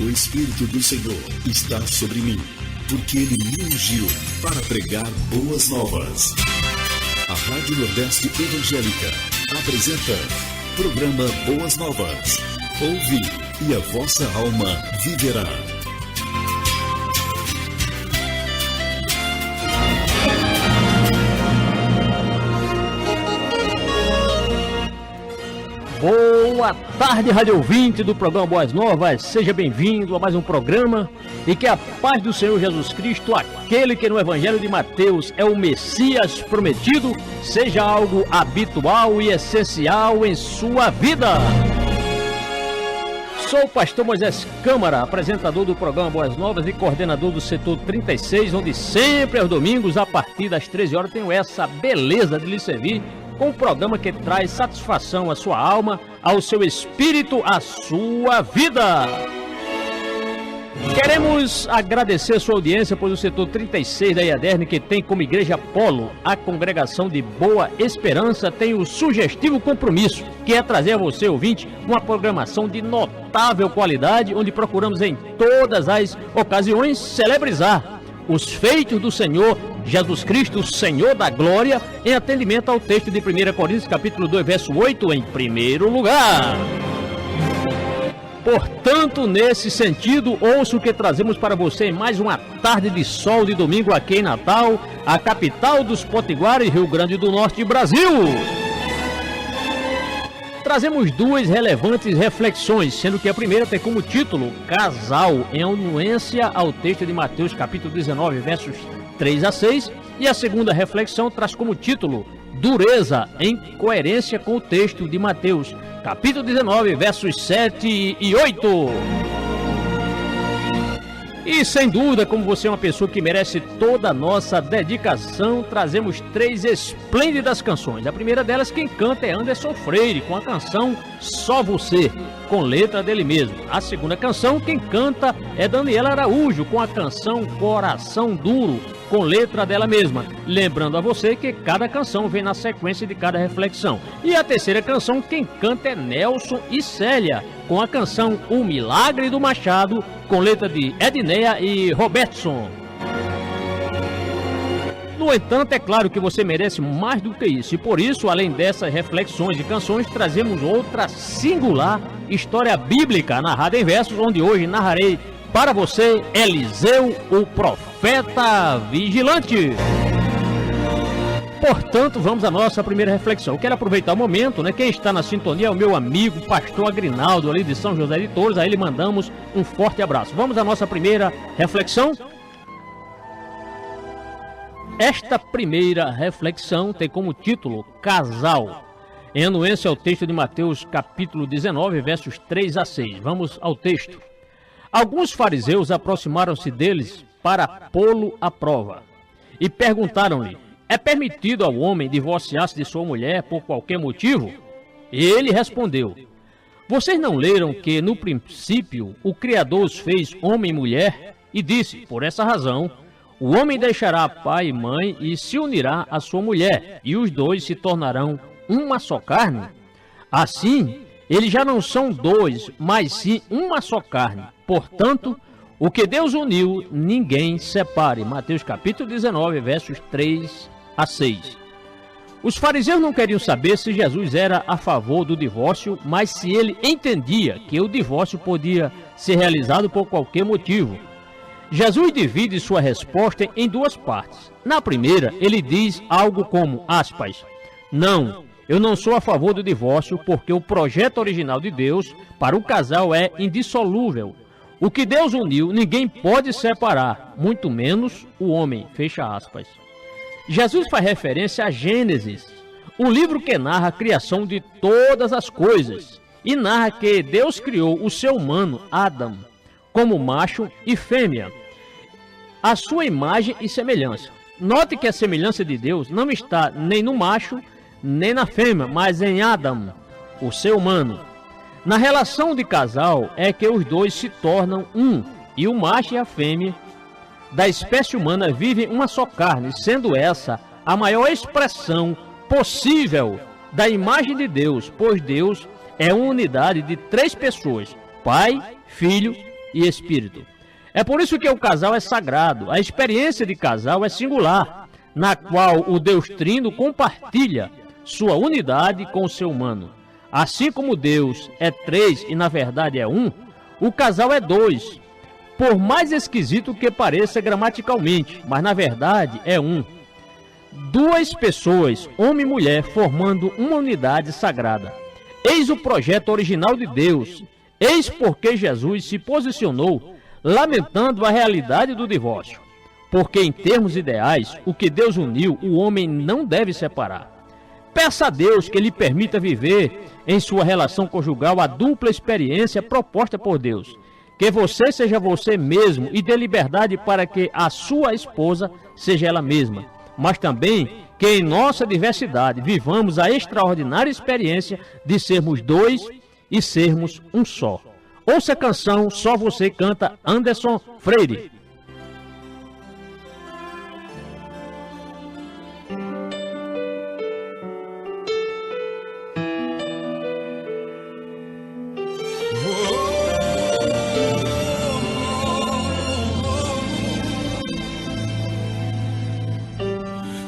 O Espírito do Senhor está sobre mim, porque Ele me ungiu para pregar boas novas. A Rádio Nordeste Evangélica apresenta Programa Boas Novas. Ouve e a vossa alma viverá. Boa tarde, rádio ouvinte do programa Boas Novas, seja bem-vindo a mais um programa e que a paz do Senhor Jesus Cristo, aquele que no Evangelho de Mateus é o Messias prometido, seja algo habitual e essencial em sua vida. Sou o pastor Moisés Câmara, apresentador do programa Boas Novas e coordenador do setor 36, onde sempre aos domingos, a partir das 13 horas, tenho essa beleza de lhe servir com um programa que traz satisfação à sua alma, ao seu espírito, à sua vida. Queremos agradecer a sua audiência, pois o setor 36 da IADERN, que tem como igreja polo a congregação de Boa Esperança, tem o sugestivo compromisso, que é trazer a você, ouvinte, uma programação de notável qualidade, onde procuramos em todas as ocasiões celebrizar os feitos do Senhor Jesus Cristo, Senhor da Glória, em atendimento ao texto de 1 Coríntios, capítulo 2, verso 8, em primeiro lugar. Portanto, nesse sentido, ouça o que trazemos para você em mais uma tarde de sol de domingo aqui em Natal, a capital dos Potiguares, Rio Grande do Norte, Brasil. Trazemos duas relevantes reflexões, sendo que a primeira tem como título Casal, em anuência ao texto de Mateus capítulo 19, versos 3 a 6, e a segunda reflexão traz como título Dureza, em coerência com o texto de Mateus capítulo 19, versos 7 e 8. E sem dúvida, como você é uma pessoa que merece toda a nossa dedicação, trazemos três esplêndidas canções. A primeira delas, quem canta é Anderson Freire, com a canção Só Você, com letra dele mesmo. A segunda canção, quem canta é Daniela Araújo, com a canção Coração Duro, com letra dela mesma. Lembrando a você que cada canção vem na sequência de cada reflexão. E a terceira canção, quem canta é Nelson e Célia, com a canção O Milagre do Machado, com letra de Edneia e Robertson. No entanto, é claro que você merece mais do que isso, e por isso, além dessas reflexões e canções, trazemos outra singular história bíblica narrada em versos, onde hoje narrarei para você Eliseu, o profeta vigilante. Portanto, vamos à nossa primeira reflexão. Eu quero aproveitar o momento, quem está na sintonia é o meu amigo, pastor Agrinaldo, ali de São José de Touros, a ele mandamos um forte abraço. Vamos à nossa primeira reflexão? Esta primeira reflexão tem como título Casal, em anuência ao texto de Mateus capítulo 19, versos 3 a 6. Vamos ao texto. Alguns fariseus aproximaram-se deles para pô-lo à prova e perguntaram-lhe: é permitido ao homem divorciar-se de sua mulher por qualquer motivo? E ele respondeu: vocês não leram que no princípio o Criador os fez homem e mulher? E disse: por essa razão o homem deixará pai e mãe e se unirá à sua mulher, e os dois se tornarão uma só carne? Assim, eles já não são dois, mas sim uma só carne. Portanto, o que Deus uniu, ninguém separe. Mateus capítulo 19, versos 3 a 6. Os fariseus não queriam saber se Jesus era a favor do divórcio, mas se ele entendia que o divórcio podia ser realizado por qualquer motivo. Jesus divide sua resposta em duas partes. Na primeira, ele diz algo como, aspas, não, eu não sou a favor do divórcio porque o projeto original de Deus para o casal é indissolúvel. O que Deus uniu, ninguém pode separar, muito menos o homem, fecha aspas. Jesus faz referência a Gênesis, o livro que narra a criação de todas as coisas, e narra que Deus criou o ser humano, Adão, como macho e fêmea, a sua imagem e semelhança. Note que a semelhança de Deus não está nem no macho, nem na fêmea, mas em Adão, o ser humano. Na relação de casal é que os dois se tornam um, e o macho e a fêmea da espécie humana vivem uma só carne, sendo essa a maior expressão possível da imagem de Deus, pois Deus é uma unidade de três pessoas, Pai, Filho e espírito. É por isso que o casal é sagrado. A experiência de casal é singular, na qual o Deus Trino compartilha sua unidade com o ser humano. Assim como Deus é três e na verdade é um, o casal é dois. Por mais esquisito que pareça gramaticalmente, mas na verdade é um. Duas pessoas, homem e mulher, formando uma unidade sagrada. Eis o projeto original de Deus. Eis porque Jesus se posicionou lamentando a realidade do divórcio. Porque em termos ideais, o que Deus uniu, o homem não deve separar. Peça a Deus que lhe permita viver em sua relação conjugal a dupla experiência proposta por Deus. Que você seja você mesmo e dê liberdade para que a sua esposa seja ela mesma. Mas também que em nossa diversidade vivamos a extraordinária experiência de sermos dois e sermos um só. Ouça a canção Só Você, canta Anderson Freire.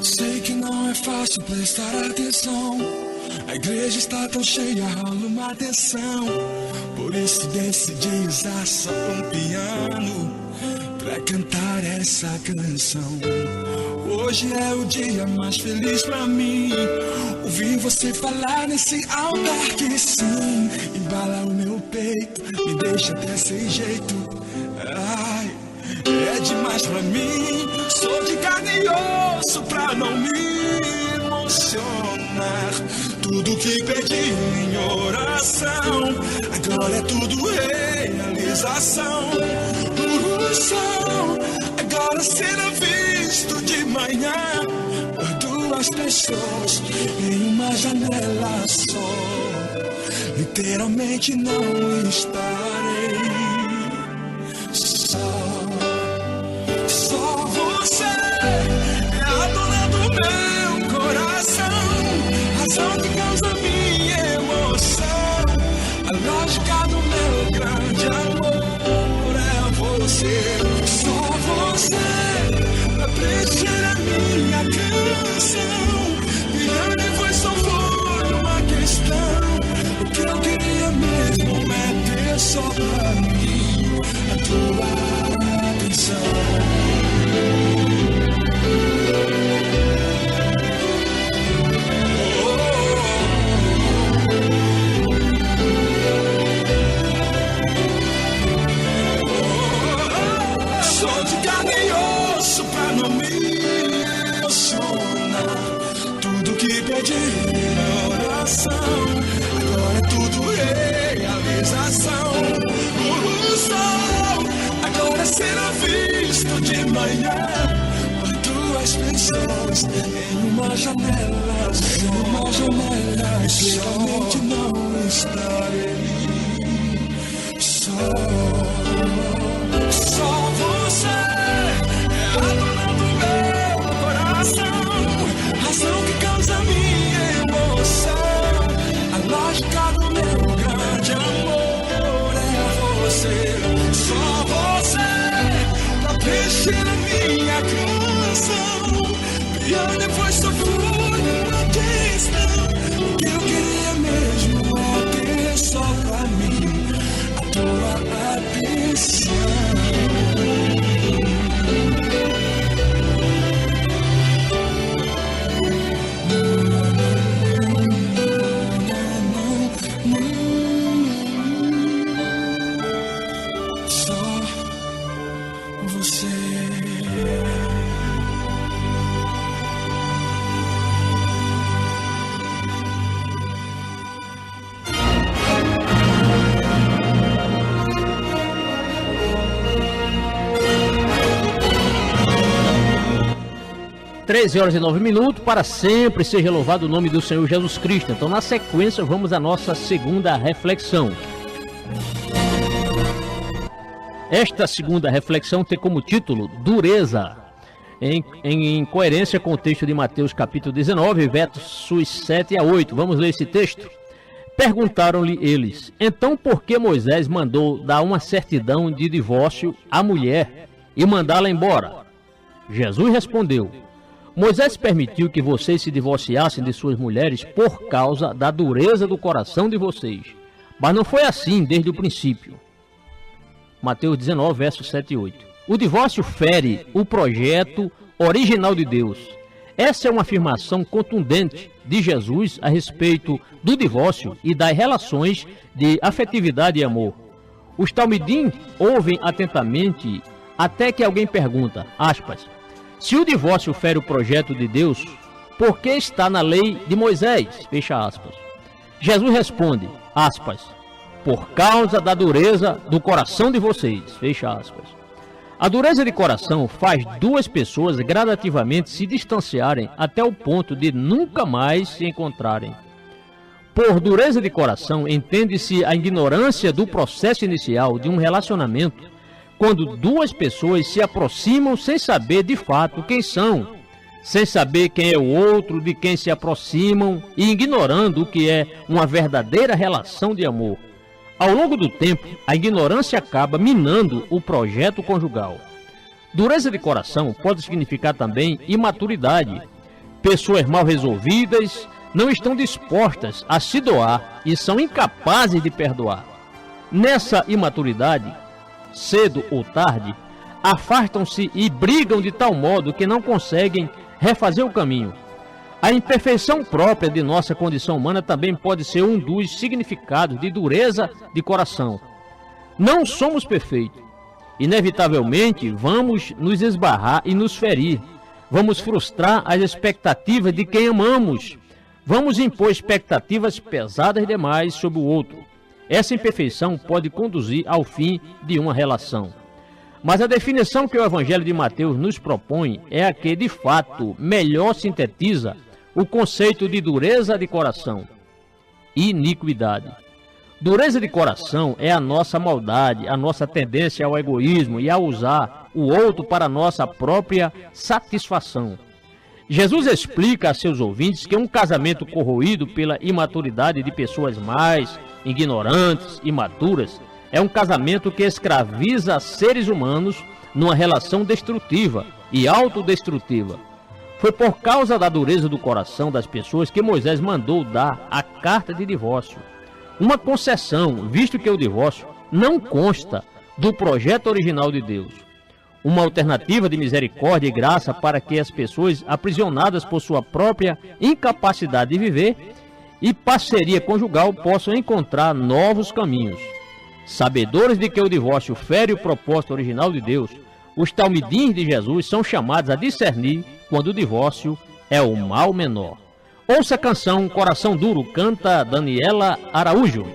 Sei que não é fácil prestar atenção. A igreja está tão cheia, rola uma tensão. Por isso decidi usar só um piano pra cantar essa canção. Hoje é o dia mais feliz pra mim. Ouvir você falar nesse altar que sim, embala o meu peito, me deixa até sem jeito. Ai, é demais pra mim. Sou de carne e osso pra não me emocionar. Tudo que pedi em oração, agora é tudo realização. O sol agora será visto de manhã por duas pessoas em uma janela só. Literalmente não estarei só. Só você é a dona do meu coração, razão que causa minha emoção. A lógica do meu grande amor é você. Só você pra preencher a minha canção. Piano foi só foi uma questão. O que eu queria mesmo é ter só pra mim a tua atenção. Sou de carne e osso pra não me emocionar. Tudo que pedi em oração, agora é tudo realização. O sol agora será visto de manhã por duas pessoas em uma janela só. Uma janela somente não estarei só. Só você é a dona do meu coração, razão que causa minha emoção. A lógica do meu grande amor é você. Só você pra preencher a minha canção. Piano depois só foi uma questão. O que eu queria mesmo é ter só pra mim a tua atenção. Só você. Treze horas e 9 minutos, para sempre seja louvado o nome do Senhor Jesus Cristo. Então, na sequência, vamos à nossa segunda reflexão. Esta segunda reflexão tem como título Dureza, em coerência com o texto de Mateus capítulo 19, versos 7 a 8. Vamos ler esse texto. Perguntaram-lhe eles: então por que Moisés mandou dar uma certidão de divórcio à mulher e mandá-la embora? Jesus respondeu: Moisés permitiu que vocês se divorciassem de suas mulheres por causa da dureza do coração de vocês. Mas não foi assim desde o princípio. Mateus 19, versos 7 e 8. O divórcio fere o projeto original de Deus. Essa é uma afirmação contundente de Jesus a respeito do divórcio e das relações de afetividade e amor. Os talmidim ouvem atentamente até que alguém pergunta, aspas, se o divórcio fere o projeto de Deus, por que está na lei de Moisés? Fecha aspas. Jesus responde, aspas, por causa da dureza do coração de vocês. Fecha aspas. A dureza de coração faz duas pessoas gradativamente se distanciarem até o ponto de nunca mais se encontrarem. Por dureza de coração, entende-se a ignorância do processo inicial de um relacionamento, quando duas pessoas se aproximam sem saber de fato quem são, sem saber quem é o outro de quem se aproximam e ignorando o que é uma verdadeira relação de amor. Ao longo do tempo, a ignorância acaba minando o projeto conjugal. Dureza de coração pode significar também imaturidade. Pessoas mal resolvidas não estão dispostas a se doar e são incapazes de perdoar. Nessa imaturidade, cedo ou tarde, afastam-se e brigam de tal modo que não conseguem refazer o caminho. A imperfeição própria de nossa condição humana também pode ser um dos significados de dureza de coração. Não somos perfeitos. Inevitavelmente, vamos nos esbarrar e nos ferir. Vamos frustrar as expectativas de quem amamos. Vamos impor expectativas pesadas demais sobre o outro. Essa imperfeição pode conduzir ao fim de uma relação. Mas a definição que o Evangelho de Mateus nos propõe é a que, de fato, melhor sintetiza o conceito de dureza de coração. Iniquidade. Dureza de coração é a nossa maldade, a nossa tendência ao egoísmo e a usar o outro para nossa própria satisfação. Jesus explica a seus ouvintes que um casamento corroído pela imaturidade de pessoas mais ignorantes, imaturas, é um casamento que escraviza seres humanos numa relação destrutiva e autodestrutiva. Foi por causa da dureza do coração das pessoas que Moisés mandou dar a carta de divórcio. Uma concessão, visto que o divórcio não consta do projeto original de Deus. Uma alternativa de misericórdia e graça para que as pessoas aprisionadas por sua própria incapacidade de viver e parceria conjugal possam encontrar novos caminhos. Sabedores de que o divórcio fere o propósito original de Deus, os talmidim de Jesus são chamados a discernir quando o divórcio é o mal menor. Ouça a canção Coração Duro, canta Daniela Araújo.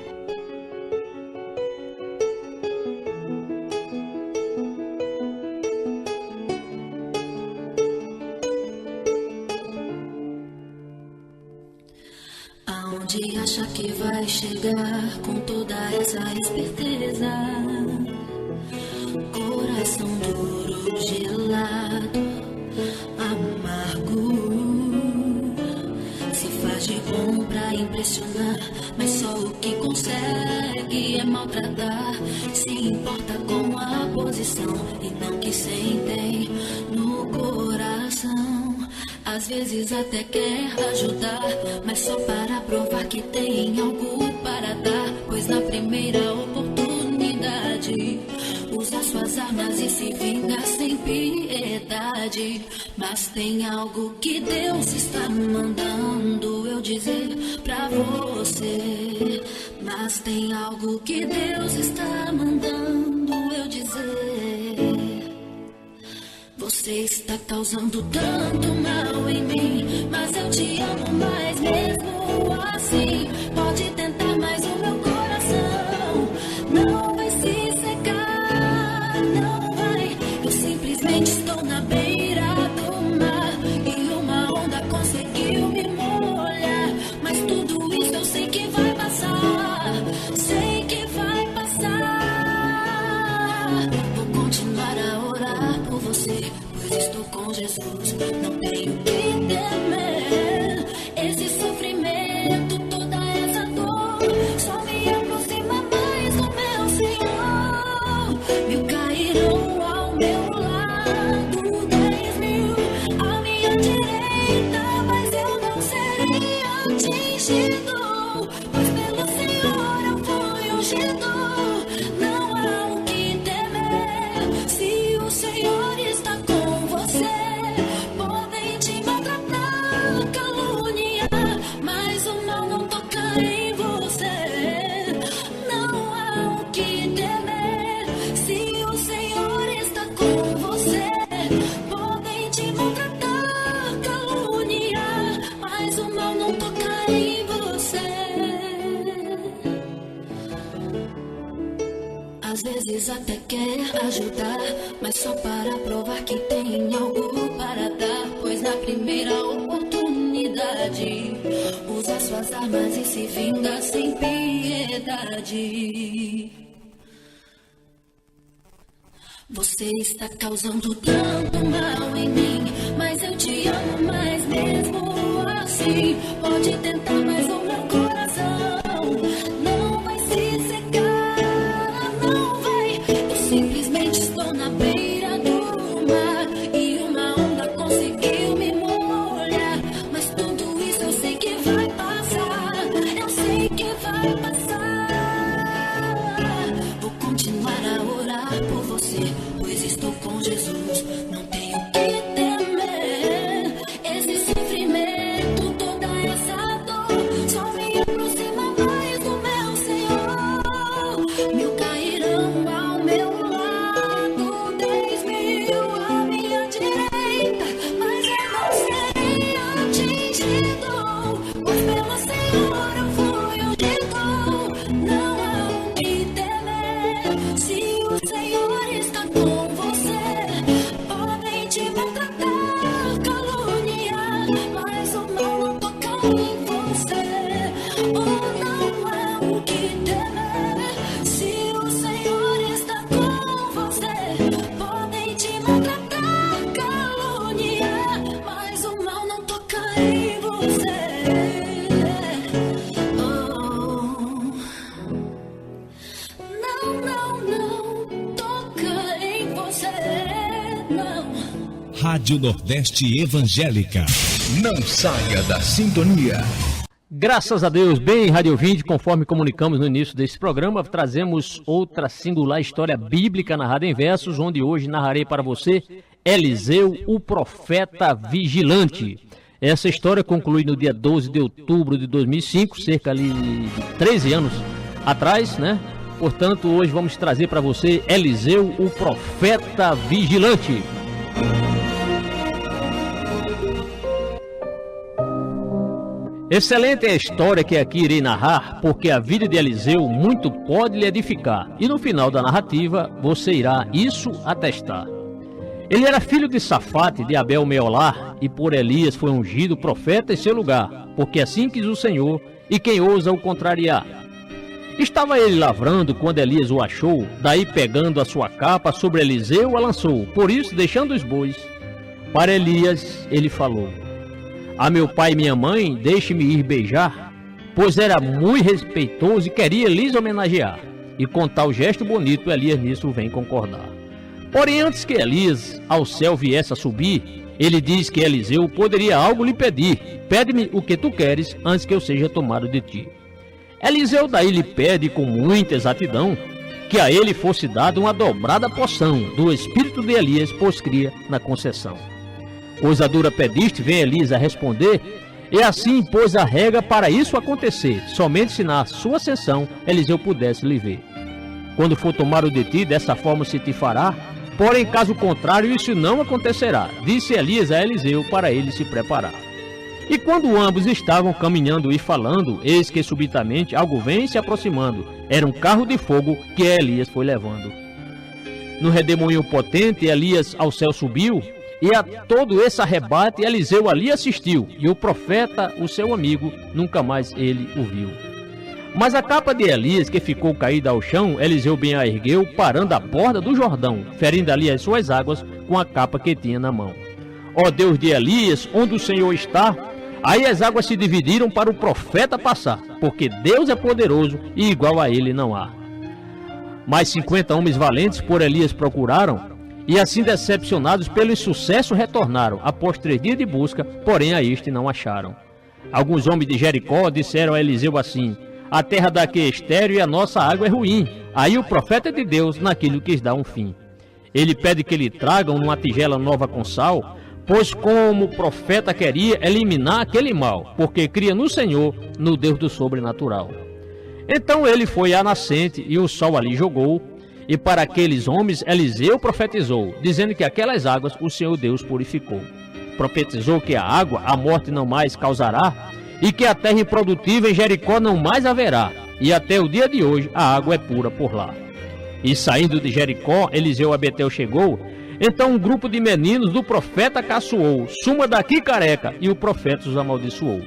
Aonde acha que vai chegar com toda essa esperteza? Coração duro, gelado, amargo. Se faz de bom pra impressionar, mas só o que consegue é maltratar. Se importa com a posição e não que sentem no coração. Às vezes até quer ajudar, mas só para provar que tem algo para dar. Pois na primeira oportunidade usa suas armas e se vinga sem piedade. Mas tem algo que Deus está mandando eu dizer pra você. Mas tem algo que Deus está mandando eu dizer. Você está causando tanto mal em mim, mas eu te amo mais mesmo assim. Pode tentar, mas o meu coração não vai se secar, não vai. Eu simplesmente estou na beira do mar e uma onda conseguiu me molhar. Mas tudo isso eu sei que vai passar, sei que vai passar. Vou continuar a orar por você, pois estou com Jesus, não tenho que temer. Esse sofrimento, toda essa dor Mil cairão ao meu lado, 10.000 à minha direita, mas eu não serei atingido, pois pelo Senhor eu fui ungido. Não há o que temer, se o Senhor está com você. Podem te maltratar, caluniar, mas o mal não toca em você. Não há o que temer, se o Senhor está com você. Podem te maltratar, caluniar, mas o mal não toca em você. Às vezes até quer ajudar, mas só para provar que tem algo para dar. Pois na primeira oportunidade usa suas armas e se vinga sem piedade. Você está causando tanto mal em mim, mas eu te amo mais mesmo assim. Pode tentar, mas o meu coração não vai se secar, não vai. Eu simplesmente estou na beira do mar e uma onda conseguiu me molhar. Mas tudo isso eu sei que vai passar, eu sei que vai passar. Vou continuar a orar por você, pois estou com Jesus, não tenho que temer. Esse sofrimento, toda essa dor, só me aproxima mais do meu Senhor. Mil cairão ao meu lado, 10.000 à minha direita, mas eu não serei atingido, pois pelo Senhor eu fui ungido. Não há o que temer, se o Senhor está com você. Podem te maltratar, caluniar, mas o mal não toca em você. Oh, não há o que temer, se o Senhor está com você. Podem te maltratar, caluniar, mas o mal não toca em você. Oh, não toca em você, não. Rádio Nordeste Evangélica. Não saia da sintonia. Graças a Deus, bem, Rádio Ouvinte, conforme comunicamos no início desse programa, trazemos outra singular história bíblica narrada em versos, onde hoje narrarei para você Eliseu, o profeta vigilante. Essa história conclui no dia 12 de outubro de 2005, cerca ali de 13 anos atrás, né? Portanto, hoje vamos trazer para você Eliseu, o profeta vigilante. Excelente é a história que aqui irei narrar, porque a vida de Eliseu muito pode lhe edificar, e no final da narrativa você irá isso atestar. Ele era filho de Safate, de Abel Meolar, e por Elias foi ungido profeta em seu lugar, porque assim quis o Senhor, e quem ousa o contrariar. Estava ele lavrando quando Elias o achou, daí pegando a sua capa sobre Eliseu a lançou, por isso deixando os bois. Para Elias ele falou: a meu pai e minha mãe, deixe-me ir beijar, pois era muito respeitoso e queria lhes homenagear. E com tal gesto bonito, Elias nisso vem concordar. Porém, antes que Elias ao céu viesse a subir, ele diz que Eliseu poderia algo lhe pedir. Pede-me o que tu queres, antes que eu seja tomado de ti. Eliseu daí lhe pede com muita exatidão que a ele fosse dada uma dobrada porção do espírito de Elias, pois cria na concessão. Coisa dura pediste, vem Elias a responder, e assim impôs a regra para isso acontecer, somente se na sua ascensão Eliseu pudesse lhe ver. Quando for tomado de ti, dessa forma se te fará, porém caso contrário isso não acontecerá, disse Elias a Eliseu para ele se preparar. E quando ambos estavam caminhando e falando, eis que subitamente algo vem se aproximando, era um carro de fogo que Elias foi levando. No redemoinho potente Elias ao céu subiu, e a todo esse arrebate Eliseu ali assistiu, e o profeta, o seu amigo, nunca mais ele o viu. Mas a capa de Elias, que ficou caída ao chão, Eliseu bem a ergueu, parando à borda do Jordão, ferindo ali as suas águas com a capa que tinha na mão. Ó Deus de Elias, onde o Senhor está, aí as águas se dividiram para o profeta passar, porque Deus é poderoso e igual a ele não há. Mais 50 homens valentes por Elias procuraram, e assim decepcionados pelo insucesso retornaram, após 3 dias de busca, porém a este não acharam. Alguns homens de Jericó disseram a Eliseu assim: a terra daqui é estéril e a nossa água é ruim. Aí o profeta de Deus naquilo quis dar um fim. Ele pede que lhe tragam uma tigela nova com sal, pois como o profeta queria eliminar aquele mal, porque cria no Senhor, no Deus do sobrenatural. Então ele foi à nascente e o sol ali jogou, e para aqueles homens Eliseu profetizou, dizendo que aquelas águas o Senhor Deus purificou. Profetizou que a água a morte não mais causará, e que a terra improdutiva em Jericó não mais haverá, e até o dia de hoje a água é pura por lá. E saindo de Jericó, Eliseu a Betel chegou. Então um grupo de meninos do profeta caçoou: suma daqui, careca, e o profeta os amaldiçoou.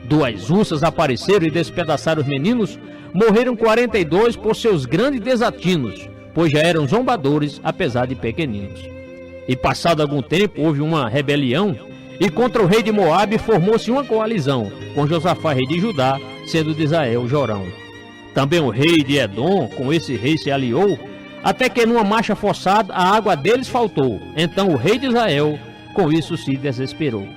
2 ursas apareceram e despedaçaram os meninos. Morreram 42 por seus grandes desatinos, pois já eram zombadores, apesar de pequeninos. E passado algum tempo houve uma rebelião, e contra o rei de Moabe formou-se uma coalizão, com Josafá, rei de Judá, sendo de Israel Jorão. Também o rei de Edom com esse rei se aliou, até que numa marcha forçada a água deles faltou. Então o rei de Israel com isso se desesperou.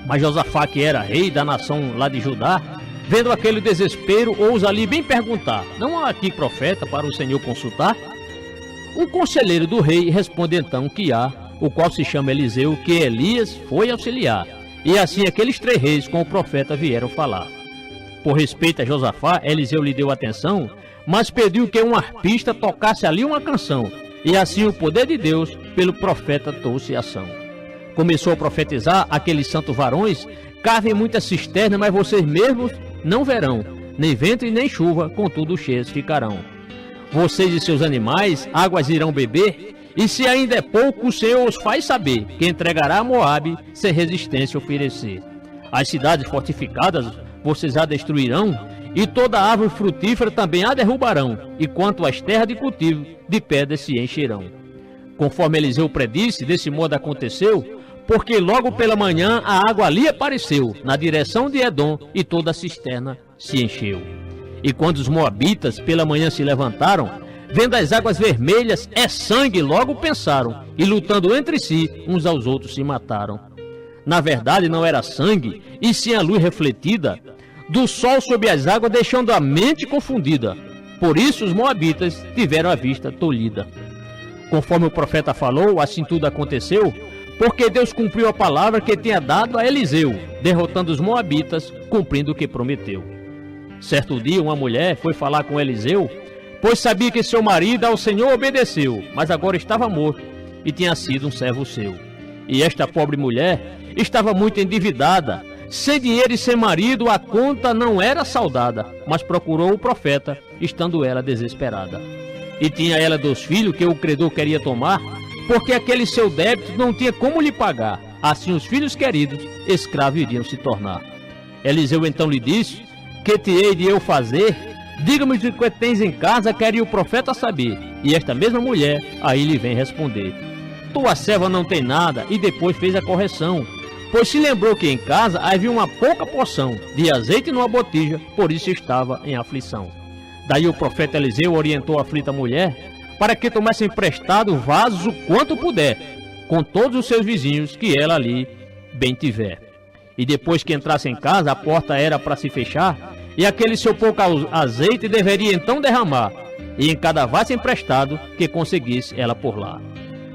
Mas Josafá, que era rei da nação lá de Judá, vendo aquele desespero, ousa ali bem perguntar: não há aqui profeta para o Senhor consultar? Um conselheiro do rei responde então que há, o qual se chama Eliseu, que Elias foi auxiliar. E assim aqueles 3 reis com o profeta vieram falar. Por respeito a Josafá, Eliseu lhe deu atenção, mas pediu que um arpista tocasse ali uma canção, e assim o poder de Deus pelo profeta trouxe ação. Começou a profetizar aqueles santos varões: cavem muitas cisternas, mas vocês mesmos não verão, nem vento e nem chuva, contudo cheios ficarão. Vocês e seus animais águas irão beber, e se ainda é pouco, o Senhor os faz saber, que entregará a Moabe sem resistência oferecer. As cidades fortificadas vocês a destruirão, e toda árvore frutífera também a derrubarão, e quanto às terras de cultivo, de pedras se encherão. Conforme Eliseu predisse, desse modo aconteceu, porque logo pela manhã a água ali apareceu, na direção de Edom, e toda a cisterna se encheu. E quando os moabitas pela manhã se levantaram, vendo as águas vermelhas, é sangue, logo pensaram, e lutando entre si, uns aos outros se mataram. Na verdade não era sangue, e sim a luz refletida do sol sobre as águas, deixando a mente confundida. Por isso os moabitas tiveram a vista tolhida. Conforme o profeta falou, assim tudo aconteceu, porque Deus cumpriu a palavra que tinha dado a Eliseu, derrotando os moabitas, cumprindo o que prometeu. Certo dia uma mulher foi falar com Eliseu, pois sabia que seu marido ao Senhor obedeceu, mas agora estava morto e tinha sido um servo seu. E esta pobre mulher estava muito endividada, sem dinheiro e sem marido, a conta não era saldada, mas procurou o profeta, estando ela desesperada. E tinha ela 2 filhos que o credor queria tomar, porque aquele seu débito não tinha como lhe pagar. Assim os filhos queridos, escravos iriam se tornar. Eliseu então lhe disse: que te hei de eu fazer? Diga-me o que tens em casa, queria o profeta saber. E esta mesma mulher aí lhe vem responder: tua serva não tem nada, e depois fez a correção, pois se lembrou que em casa havia uma pouca porção de azeite numa botija, por isso estava em aflição. Daí o profeta Eliseu orientou a aflita mulher para que tomasse emprestado vasos o quanto puder, com todos os seus vizinhos que ela ali bem tiver. E depois que entrasse em casa, a porta era para se fechar, e aquele seu pouco azeite deveria então derramar, e em cada vaso emprestado que conseguisse ela por lá.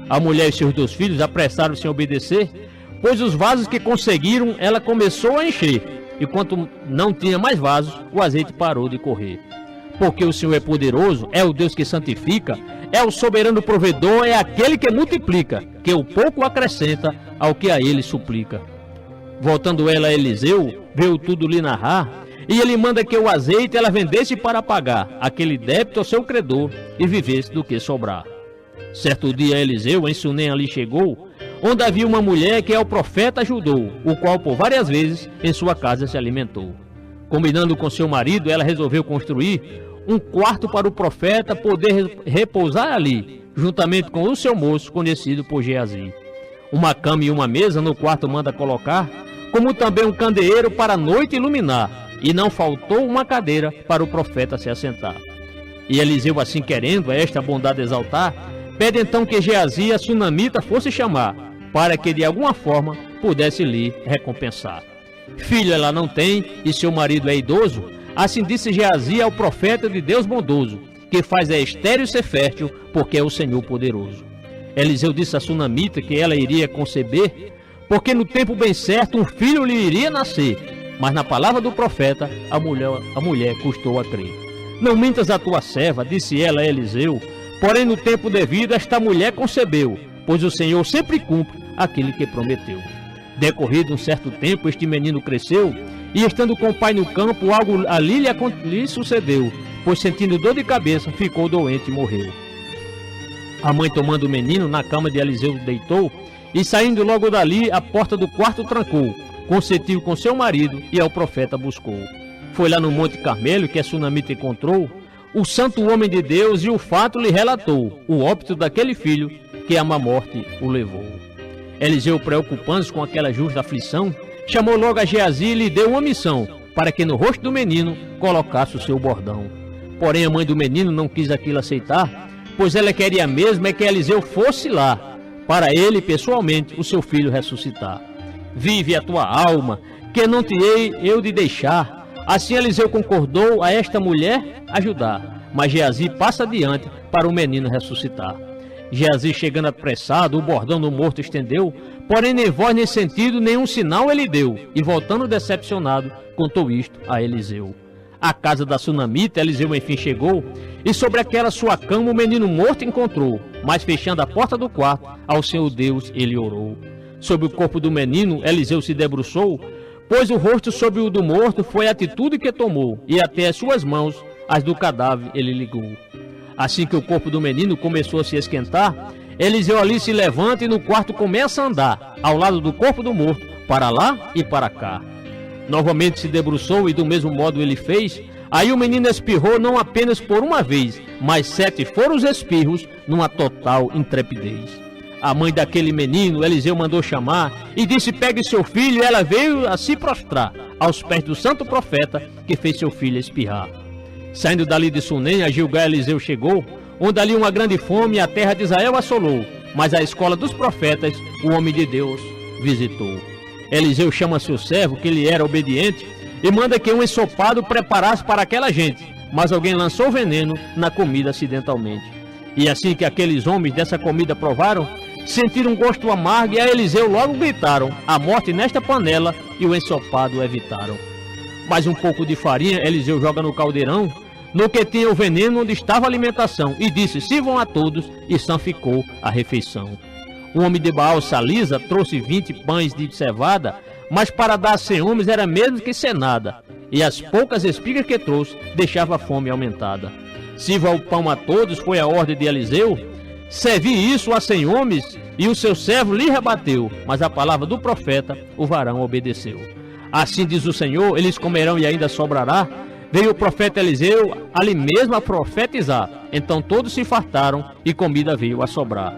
A mulher e seus 2 filhos apressaram-se em obedecer, pois os vasos que conseguiram ela começou a encher, e quando não tinha mais vasos, o azeite parou de correr. Porque o Senhor é poderoso, é o Deus que santifica, é o soberano provedor, é aquele que multiplica, que o pouco acrescenta ao que a ele suplica. Voltando ela a Eliseu, veio tudo lhe narrar, e ele manda que o azeite ela vendesse para pagar aquele débito ao seu credor e vivesse do que sobrar. Certo dia Eliseu em Sunem ali chegou, onde havia uma mulher que o profeta ajudou, o qual por várias vezes em sua casa se alimentou. Combinando com seu marido, ela resolveu construir um quarto para o profeta poder repousar ali, juntamente com o seu moço, conhecido por Geazi. Uma cama e uma mesa no quarto manda colocar, como também um candeeiro para a noite iluminar, e não faltou uma cadeira para o profeta se assentar. E Eliseu, assim querendo esta bondade exaltar, pede então que Geazi, a sunamita, fosse chamar, para que de alguma forma pudesse lhe recompensar. Filho ela não tem, e seu marido é idoso, assim disse Geazi ao profeta de Deus bondoso, que faz a estéril ser fértil, porque é o Senhor poderoso. Eliseu disse a sunamita que ela iria conceber, porque no tempo bem certo um filho lhe iria nascer. Mas na palavra do profeta, a mulher custou a crer. Não mintas a tua serva, disse ela a Eliseu, porém no tempo devido esta mulher concebeu, pois o Senhor sempre cumpre aquele que prometeu. Decorrido um certo tempo, este menino cresceu, e estando com o pai no campo, algo ali lhe sucedeu, pois sentindo dor de cabeça, ficou doente e morreu. A mãe, tomando o menino, na cama de Eliseu deitou, e saindo logo dali, a porta do quarto trancou, consentiu com seu marido, e ao profeta buscou. Foi lá no Monte Carmelo que a sunamita encontrou o santo homem de Deus, e o fato lhe relatou o óbito daquele filho que a má morte o levou. Eliseu, preocupando-se com aquela justa aflição, chamou logo a Geazi e lhe deu uma missão, para que no rosto do menino colocasse o seu bordão. Porém a mãe do menino não quis aquilo aceitar, pois ela queria mesmo é que Eliseu fosse lá, para ele pessoalmente o seu filho ressuscitar. Vive a tua alma, que não te hei eu de deixar. Assim Eliseu concordou a esta mulher ajudar, mas Geazi passa adiante para o menino ressuscitar. Geazi, chegando apressado, o bordão do morto estendeu, porém nem voz nem sentido, nenhum sinal ele deu, e voltando decepcionado, contou isto a Eliseu. À casa da sunamita, Eliseu enfim chegou, e sobre aquela sua cama o menino morto encontrou, mas fechando a porta do quarto, ao Senhor Deus ele orou. Sobre o corpo do menino, Eliseu se debruçou, pois o rosto sobre o do morto foi a atitude que tomou, e até as suas mãos, as do cadáver, ele ligou. Assim que o corpo do menino começou a se esquentar, Eliseu ali se levanta e no quarto começa a andar, ao lado do corpo do morto, para lá e para cá. Novamente se debruçou e do mesmo modo ele fez. Aí o menino espirrou não apenas por uma vez, mas 7 foram os espirros numa total intrepidez. A mãe daquele menino, Eliseu mandou chamar e disse: pegue seu filho, e ela veio a se prostrar aos pés do santo profeta que fez seu filho espirrar. Saindo dali de Sunem, a Gilgal, Eliseu chegou, onde ali uma grande fome a terra de Israel assolou, mas a escola dos profetas o homem de Deus visitou. Eliseu chama seu servo, que lhe era obediente, e manda que um ensopado preparasse para aquela gente, mas alguém lançou veneno na comida acidentalmente. E assim que aqueles homens dessa comida provaram, sentiram um gosto amargo, e a Eliseu logo gritaram: a morte nesta panela, e o ensopado evitaram. Mais um pouco de farinha Eliseu joga no caldeirão, no que tinha o veneno onde estava a alimentação, e disse: sirvam a todos, e santificou a refeição. O homem de Baal, Salisa, trouxe 20 pães de cevada, mas para dar a 100 homens era mesmo que sem nada, e as poucas espigas que trouxe deixava a fome aumentada. Sirva o pão a todos, foi a ordem de Eliseu. Servi isso a 100 homens, e o seu servo lhe rebateu, mas a palavra do profeta o varão obedeceu. Assim diz o Senhor: eles comerão e ainda sobrará. Veio o profeta Eliseu ali mesmo a profetizar. Então todos se fartaram e comida veio a sobrar.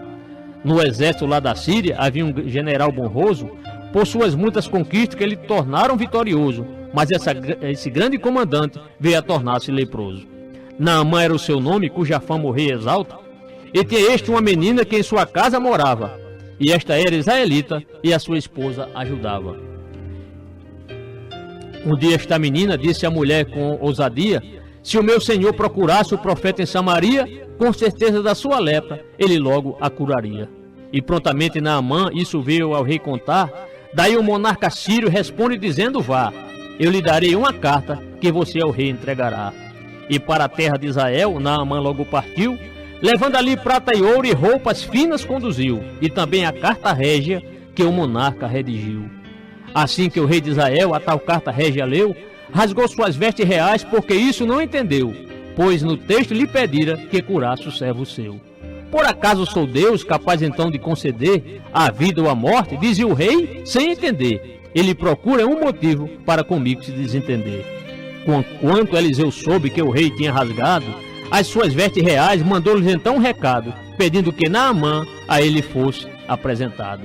No exército lá da Síria havia um general bonroso, por suas muitas conquistas que lhe tornaram vitorioso, mas esse grande comandante veio a tornar-se leproso. Naamã era o seu nome, cuja fama o rei exalta, e tinha este uma menina que em sua casa morava, e esta era israelita, e a sua esposa ajudava. Um dia esta menina disse à mulher com ousadia: se o meu senhor procurasse o profeta em Samaria, com certeza da sua lepra, ele logo a curaria. E prontamente Naamã isso veio ao rei contar. Daí o monarca sírio responde dizendo: vá, eu lhe darei uma carta que você ao rei entregará. E para a terra de Israel, Naamã logo partiu, levando ali prata e ouro e roupas finas conduziu, e também a carta régia que o monarca redigiu. Assim que o rei de Israel a tal carta régia leu, rasgou suas vestes reais, porque isso não entendeu, pois no texto lhe pedira que curasse o servo seu. Por acaso sou Deus, capaz então de conceder a vida ou a morte? Dizia o rei, sem entender. Ele procura um motivo para comigo se desentender. Quando Eliseu soube que o rei tinha rasgado as suas vestes reais, mandou-lhes então um recado, pedindo que Naamã a ele fosse apresentado.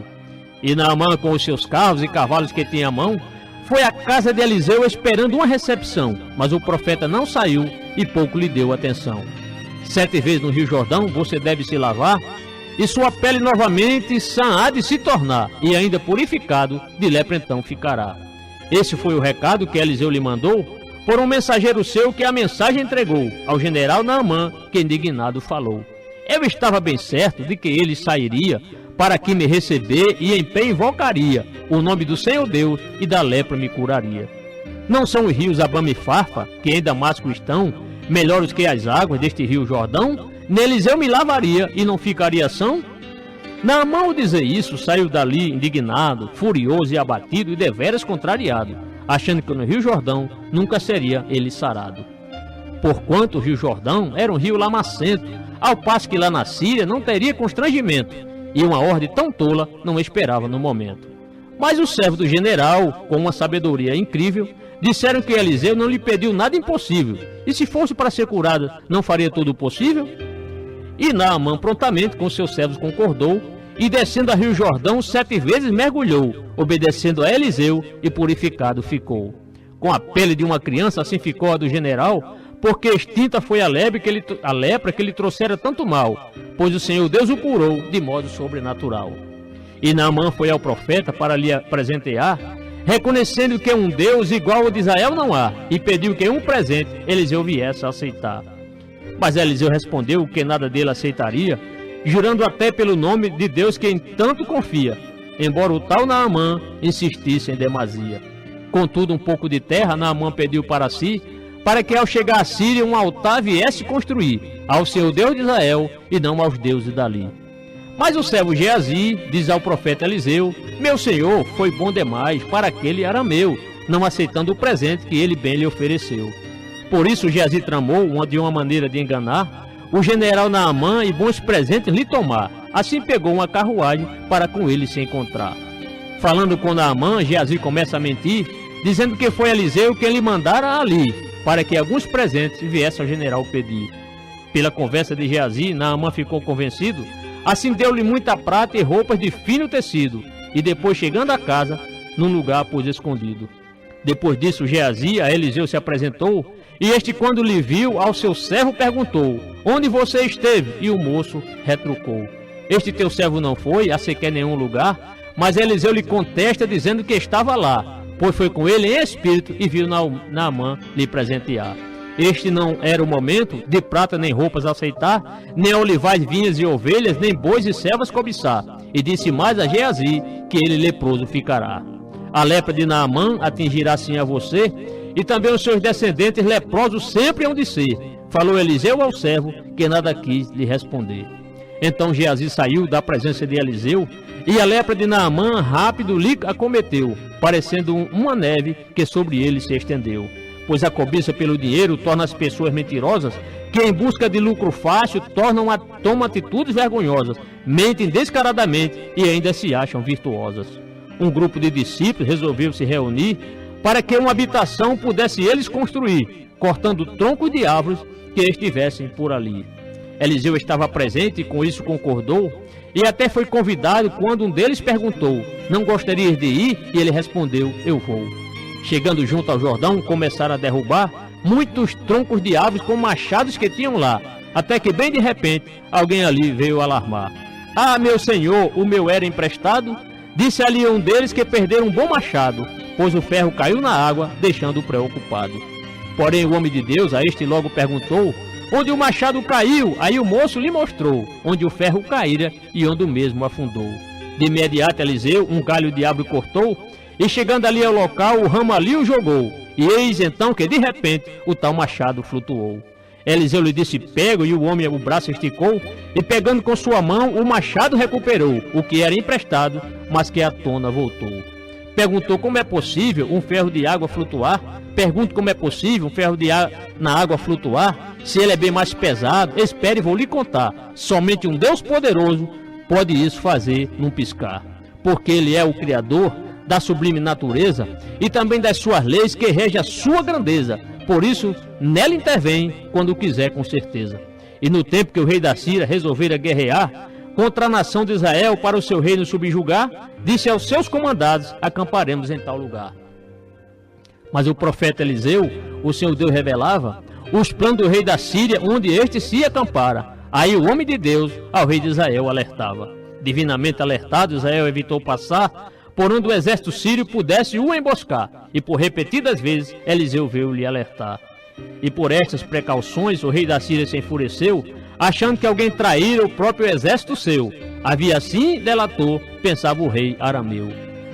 E Naamã, com os seus carros e cavalos que tinha à mão, foi à casa de Eliseu esperando uma recepção, mas o profeta não saiu e pouco lhe deu atenção. 7 vezes no Rio Jordão você deve se lavar, e sua pele novamente sã há de se tornar, e ainda purificado de lepra então ficará. Esse foi o recado que Eliseu lhe mandou, por um mensageiro seu que a mensagem entregou ao general Naamã, que indignado falou: eu estava bem certo de que ele sairia para aqui me receber, e em pé invocaria o nome do Senhor Deus, e da lepra me curaria. Não são os rios Abama e Farfa, que em Damasco estão, melhores que as águas deste rio Jordão? Neles eu me lavaria e não ficaria são? Naamã, ao dizer isso, saiu dali indignado, furioso e abatido e deveras contrariado, achando que no rio Jordão nunca seria ele sarado. Porquanto o rio Jordão era um rio lamacento, ao passo que lá na Síria não teria constrangimento, e uma ordem tão tola não esperava no momento. Mas o servo do general, com uma sabedoria incrível, disseram que Eliseu não lhe pediu nada impossível, e se fosse para ser curado, não faria tudo o possível? E Naamã prontamente com seus servos concordou, e descendo a rio Jordão 7 vezes mergulhou, obedecendo a Eliseu, e purificado ficou. Com a pele de uma criança assim ficou a do general, porque extinta foi a lepra que lhe trouxera tanto mal, pois o Senhor Deus o curou de modo sobrenatural. E Naamã foi ao profeta para lhe presentear, reconhecendo que um Deus igual ao de Israel não há, e pediu que um presente Eliseu viesse a aceitar. Mas Eliseu respondeu que nada dele aceitaria, jurando até pelo nome de Deus que em tanto confia, embora o tal Naamã insistisse em demasia. Contudo, um pouco de terra Naamã pediu para si, para que ao chegar à Síria um altar viesse construir ao Senhor Deus de Israel e não aos deuses dali. Mas o servo Geazi diz ao profeta Eliseu: meu senhor foi bom demais para aquele arameu, não aceitando o presente que ele bem lhe ofereceu. Por isso Geazi tramou de uma maneira de enganar o general Naamã e bons presentes lhe tomar. Assim pegou uma carruagem para com ele se encontrar. Falando com Naamã, Geazi começa a mentir, dizendo que foi Eliseu quem lhe mandara ali, para que alguns presentes viesse ao general pedir. Pela conversa de Geazi, Naamã ficou convencido. Assim deu-lhe muita prata e roupas de fino tecido, e depois, chegando a casa, num lugar pôs escondido. Depois disso, Geazi a Eliseu se apresentou, e este, quando lhe viu, ao seu servo perguntou: onde você esteve? E o moço retrucou: este teu servo não foi a sequer nenhum lugar. Mas Eliseu lhe contesta, dizendo que estava lá, pois foi com ele em espírito e viu Naamã lhe presentear. Este não era o momento de prata nem roupas aceitar, nem olivais, vinhas e ovelhas, nem bois e servas cobiçar. E disse mais a Geazi que ele leproso ficará. A lepra de Naamã atingirá sim a você, e também os seus descendentes leprosos sempre hão de ser. Falou Eliseu ao servo, que nada quis lhe responder. Então Geazi saiu da presença de Eliseu, e a lepra de Naamã rápido lhe acometeu, parecendo uma neve que sobre ele se estendeu. Pois a cobiça pelo dinheiro torna as pessoas mentirosas, que em busca de lucro fácil tomam atitudes vergonhosas, mentem descaradamente e ainda se acham virtuosas. Um grupo de discípulos resolveu se reunir para que uma habitação pudesse eles construir, cortando troncos de árvores que estivessem por ali. Eliseu estava presente e com isso concordou, e até foi convidado quando um deles perguntou: não gostarias de ir? E ele respondeu: eu vou. Chegando junto ao Jordão, começaram a derrubar muitos troncos de árvores com machados que tinham lá, até que bem de repente alguém ali veio alarmar. Ah, meu senhor, o meu era emprestado? Disse ali um deles que perderam um bom machado, pois o ferro caiu na água, deixando-o preocupado. Porém o homem de Deus a este logo perguntou: onde o machado caiu? Aí o moço lhe mostrou onde o ferro caíra e onde o mesmo afundou. De imediato Eliseu um galho de árvore cortou, e chegando ali ao local, o ramo ali o jogou. E eis então que de repente o tal machado flutuou. Eliseu lhe disse: pego, e o homem o braço esticou, e pegando com sua mão o machado recuperou, o que era emprestado, mas que à tona voltou. Perguntou como é possível um ferro de água flutuar. Pergunto como é possível um ferro na água flutuar, se ele é bem mais pesado. Espere, vou lhe contar. Somente um Deus poderoso pode isso fazer num piscar, porque ele é o Criador da sublime natureza e também das suas leis que rege a sua grandeza. Por isso, nela intervém quando quiser com certeza. E no tempo que o rei da Síria resolvera guerrear contra a nação de Israel para o seu reino subjugar, disse aos seus comandados: acamparemos em tal lugar. Mas o profeta Eliseu, o Senhor Deus revelava, os planos do rei da Síria, onde este se acampara. Aí o homem de Deus ao rei de Israel alertava. Divinamente alertado, Israel evitou passar por onde o exército sírio pudesse o emboscar, e por repetidas vezes Eliseu veio lhe alertar. E por estas precauções o rei da Síria se enfureceu, achando que alguém traíra o próprio exército seu. Havia assim delator, pensava o rei arameu.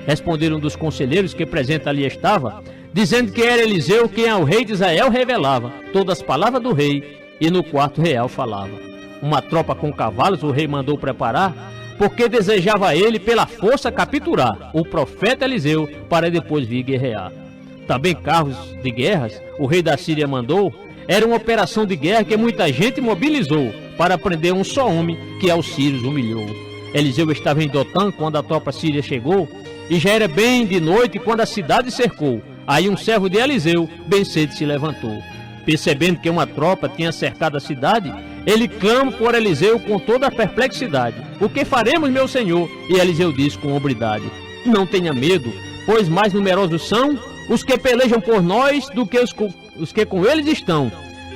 Responderam um dos conselheiros que presente ali estava, dizendo que era Eliseu quem ao rei de Israel revelava todas as palavras do rei, e no quarto real falava. Uma tropa com cavalos o rei mandou preparar, porque desejava ele pela força capturar o profeta Eliseu para depois vir guerrear. Também carros de guerras o rei da Síria mandou. Era uma operação de guerra que muita gente mobilizou para prender um só homem que aos sírios humilhou. Eliseu estava em Dotã quando a tropa síria chegou, e já era bem de noite quando a cidade cercou. Aí um servo de Eliseu bem cedo se levantou. Percebendo que uma tropa tinha cercado a cidade, ele clama por Eliseu com toda a perplexidade. O que faremos, meu senhor? E Eliseu diz com hombridade: não tenha medo, pois mais numerosos são os que pelejam por nós do que os que com eles estão.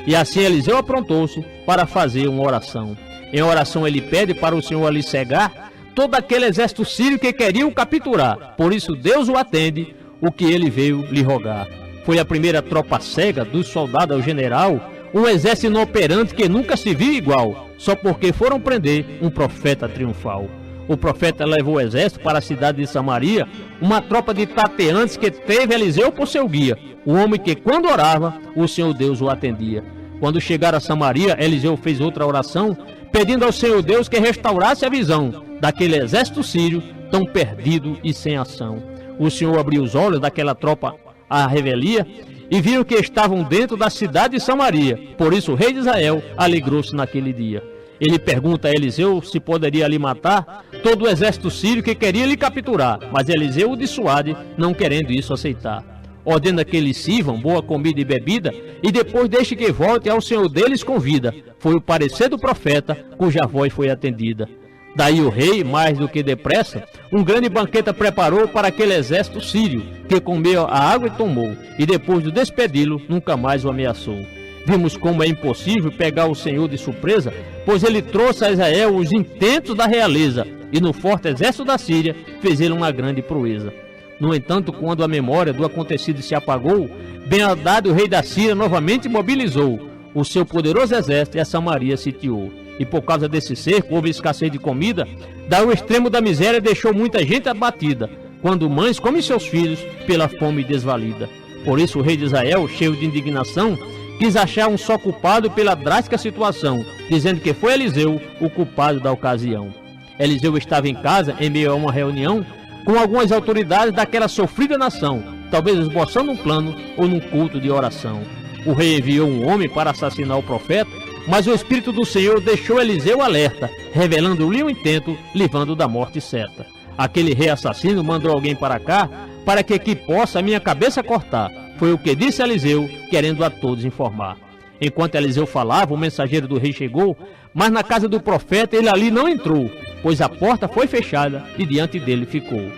E assim Eliseu aprontou-se para fazer uma oração. Em oração ele pede para o Senhor ali cegar todo aquele exército sírio que queria o capturar. Por isso Deus o atende, o que ele veio lhe rogar. Foi a primeira tropa cega dos soldados ao general, um exército inoperante que nunca se viu igual, só porque foram prender um profeta triunfal. O profeta levou o exército para a cidade de Samaria, uma tropa de tateantes que teve Eliseu por seu guia, o homem que quando orava, o Senhor Deus o atendia. Quando chegaram a Samaria, Eliseu fez outra oração, pedindo ao Senhor Deus que restaurasse a visão daquele exército sírio tão perdido e sem ação. O Senhor abriu os olhos daquela tropa à revelia e viram que estavam dentro da cidade de Samaria. Por isso o rei de Israel alegrou-se naquele dia. Ele pergunta a Eliseu se poderia lhe matar todo o exército sírio que queria lhe capturar, mas Eliseu o dissuade, não querendo isso aceitar. Ordena que eles sirvam boa comida e bebida, e depois deixe que volte ao Senhor deles com vida. Foi o parecer do profeta, cuja voz foi atendida. Daí o rei, mais do que depressa, um grande banquete preparou para aquele exército sírio, que comeu a água e tomou, e depois de despedi-lo, nunca mais o ameaçou. Vimos como é impossível pegar o Senhor de surpresa, pois ele trouxe a Israel os intentos da realeza, e no forte exército da Síria fez ele uma grande proeza. No entanto, quando a memória do acontecido se apagou, Ben-Hadad, o rei da Síria, novamente mobilizou o seu poderoso exército e a Samaria sitiou. E por causa desse cerco houve escassez de comida, daí o extremo da miséria deixou muita gente abatida, quando mães comem seus filhos pela fome desvalida. Por isso o rei de Israel, cheio de indignação, quis achar um só culpado pela drástica situação, dizendo que foi Eliseu o culpado da ocasião. Eliseu estava em casa, em meio a uma reunião, com algumas autoridades daquela sofrida nação, talvez esboçando um plano ou num culto de oração. O rei enviou um homem para assassinar o profeta, mas o Espírito do Senhor deixou Eliseu alerta, revelando-lhe o intento, livrando da morte certa. Aquele rei assassino mandou alguém para cá, para que possa a minha cabeça cortar. Foi o que disse Eliseu, querendo a todos informar. Enquanto Eliseu falava, o mensageiro do rei chegou, mas na casa do profeta ele ali não entrou, pois a porta foi fechada e diante dele ficou.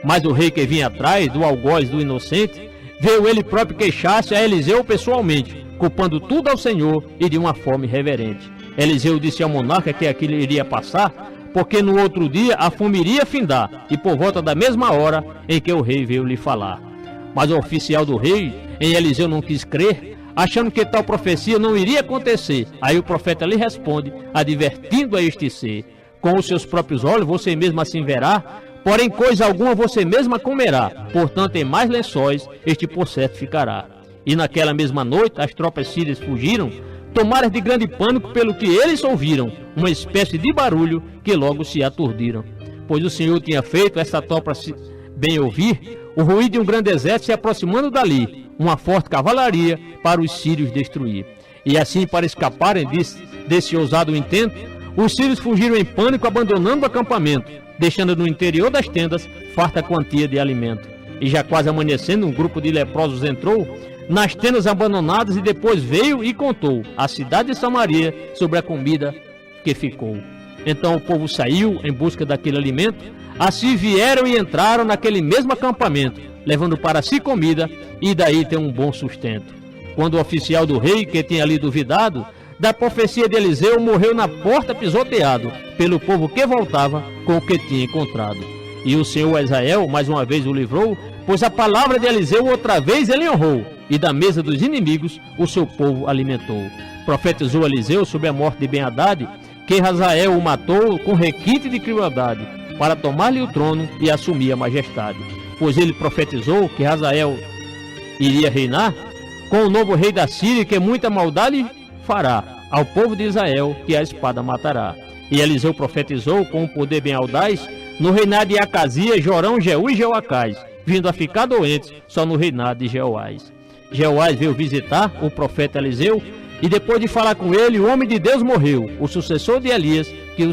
Mas o rei que vinha atrás do algoz do inocente, veio ele próprio queixar-se a Eliseu pessoalmente, culpando tudo ao Senhor e de uma fome reverente. Eliseu disse ao monarca que aquilo iria passar, porque no outro dia a fome iria findar, e por volta da mesma hora em que o rei veio lhe falar. Mas o oficial do rei em Eliseu não quis crer, achando que tal profecia não iria acontecer. Aí o profeta lhe responde, advertindo a este ser: com os seus próprios olhos você mesmo assim verá, porém coisa alguma você mesma comerá, portanto em mais lençóis este por certo ficará. E naquela mesma noite as tropas sírias fugiram, tomaram de grande pânico pelo que eles ouviram, uma espécie de barulho que logo se aturdiram. Pois o Senhor tinha feito essa tropa bem ouvir o ruído de um grande exército se aproximando dali, uma forte cavalaria para os sírios destruir. E assim, para escaparem desse ousado intento, os sírios fugiram em pânico, abandonando o acampamento, deixando no interior das tendas farta quantia de alimento. E já quase amanhecendo, um grupo de leprosos entrou nas tendas abandonadas e depois veio e contou à cidade de Samaria sobre a comida que ficou. Então o povo saiu em busca daquele alimento, assim vieram e entraram naquele mesmo acampamento, levando para si comida e daí ter um bom sustento. quando o oficial do rei, que tinha ali duvidado da profecia de Eliseu, morreu na porta pisoteado pelo povo que voltava com o que tinha encontrado. E o Senhor Israel mais uma vez o livrou, pois a palavra de Eliseu outra vez ele honrou, e da mesa dos inimigos o seu povo alimentou. Profetizou Eliseu sobre a morte de Ben-Hadad, que Hazael o matou com requinte de crueldade, para tomar-lhe o trono e assumir a majestade. Pois ele profetizou que Hazael iria reinar com o novo rei da Síria, que muita maldade fará ao povo de Israel, que a espada matará. E Eliseu profetizou com o poder bem audaz no reinado de Acasias, Jorão, Jeú e Jeoacás, vindo a ficar doentes só no reinado de Jeoás. Jeoás veio visitar o profeta Eliseu, e depois de falar com ele, o homem de Deus morreu, o sucessor de Elias, que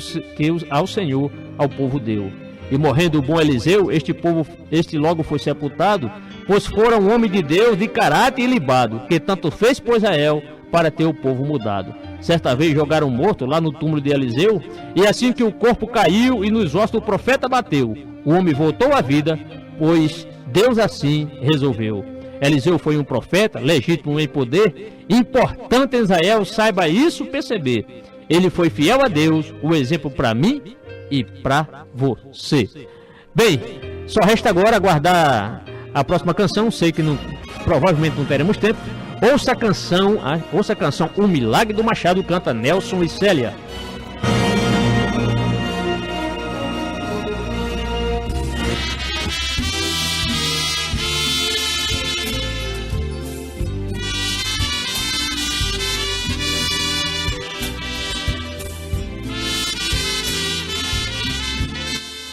ao Senhor, ao povo deu. E morrendo o bom Eliseu, este logo foi sepultado, pois fora um homem de Deus de caráter ilibado, que tanto fez por Israel para ter o povo mudado. Certa vez jogaram morto lá no túmulo de Eliseu, e assim que o corpo caiu e nos ossos do profeta bateu, o homem voltou à vida, pois Deus assim resolveu. Eliseu foi um profeta, legítimo em poder, importante em Israel, saiba isso perceber. Ele foi fiel a Deus, o exemplo para mim e para você. Bem, só resta agora aguardar a próxima canção, sei que provavelmente não teremos tempo. Ouça a canção O Milagre do Machado, canta Nelson e Célia.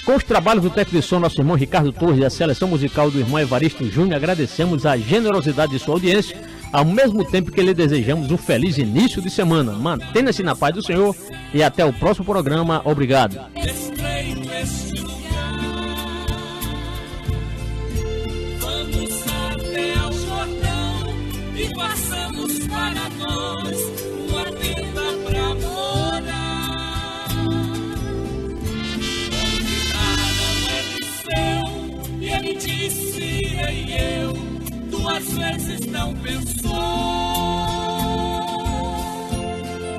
Com os trabalhos do técnico de som, nosso irmão Ricardo Torres, e a seleção musical do irmão Evaristo Júnior, agradecemos a generosidade de sua audiência, ao mesmo tempo que lhe desejamos um feliz início de semana. Mantenha-se na paz do Senhor e até o próximo programa. Obrigado. Vamos até ao Jordão e passamos para nós uma tenda pra morar. Convidaram Eliseu e ele disse: "Ei, eu", duas vezes não pensou.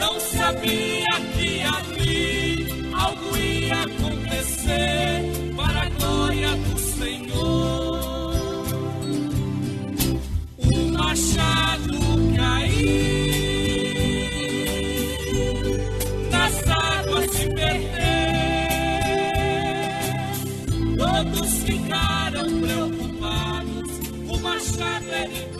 Não sabia que ali algo ia acontecer para a glória do Senhor. O machado caiu, nas águas se perdeu. Todos ficaram preocupados. O machado era